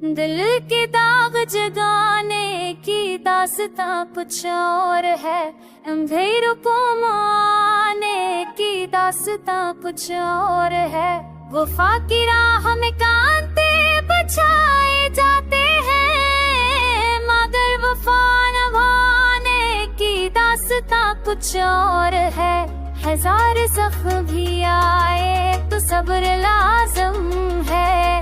दिल के दाग जगाने की दास्तां कुछ और है, अंधेरों को माने की दास्तां कुछ और है। वफा की राह में कांटे बचाए जाते हैं, मगर वफा निभाने की दास्तां कुछ और है। हजार जख्म भी आए तो सब्र लाज़िम है,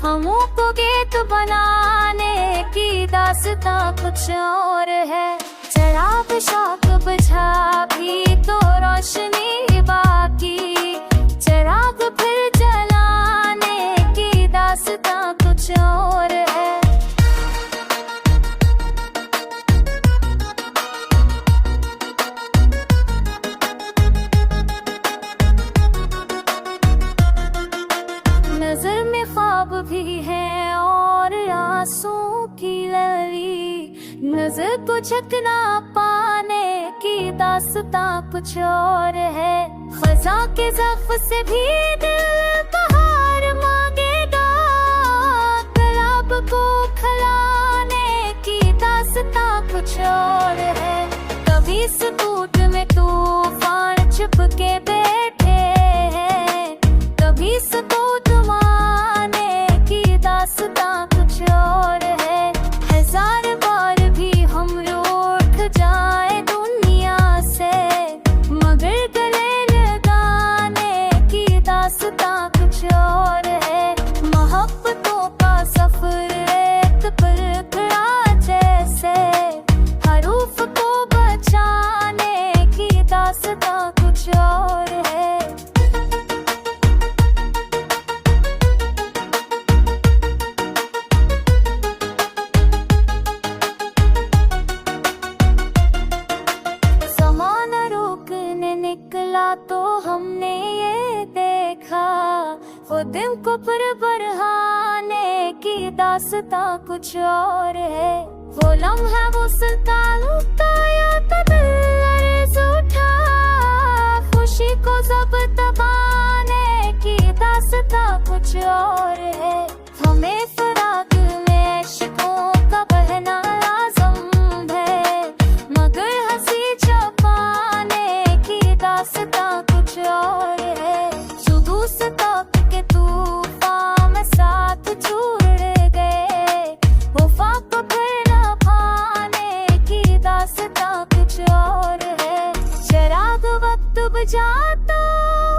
हमों को गीत बनाने की दास्तां कुछ और है। चराग शौक बुझा भी तो रोशनी बाकी, चराग फिर जलाने की दास्तां कुछ और है। नजर में ख्वाब भी है और आंसू की लली, नजर को झकना पाने की दास्तां कुछ और है। खजा के ज़र्फ से भी दिल बहार मांगेगा, गुलाब को खिलाने की दास्तां कुछ और है। कभी सकूत में तूफान छुप के बैठे हैं, कभी सकूत माने की दास्तां कुछ और है। हजार बार भी हम रूठ जाए दुनिया से, मगर गले लगाने की दास्तां कुछ और है। मोहब्बतों का सफर एक पलखड़ा जैसे, हरूफ को बचाने की दास्तां कुछ और है। निकला तो हमने ये देखा, वो दिन को पर बरहाने की दास्तां कुछ और है। वो लम्हा वो ताल्लुक या तो दिल अर्ज़ उठा, खुशी को ज़ब्त पाने की दास्तां कुछ और है। हमें फिराक में इश्क़ों का बहना लाज़िम है, मगर हंसी छुपाने की दास्तां कुछ और है। जुलूस तक के तूफान में साथ छूट गए, वफा को फिर न पाने की दास्तां कुछ और है। चराग वक्त बुझाता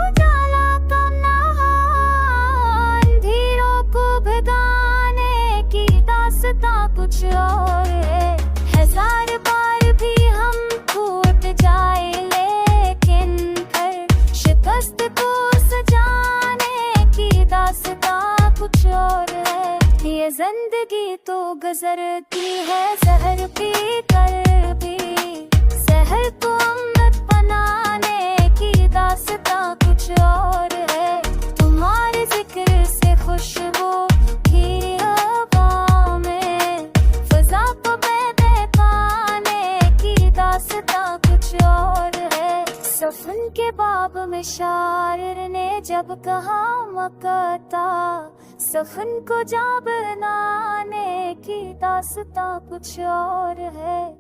उजाला करना, अंधेरों को भगाने की दास्तां कुछ और है। हजार बार भी हम टूट जाए लेकिन फिर शिकस्त को सजाने की दास्तां कुछ और है। ये जिंदगी तो गुजरती है जहर पी कर भी, जहर को अमृत बनाने की दास्तां कुछ और है। तुम्हारे जिक्र से खुशबू खिली हवा में, फिजा को बहकाने की दास्तां कुछ और है। सफन के बाब में शायर ने जब कहा मकता, सफन को जा बनाने की दास्तां कुछ और है।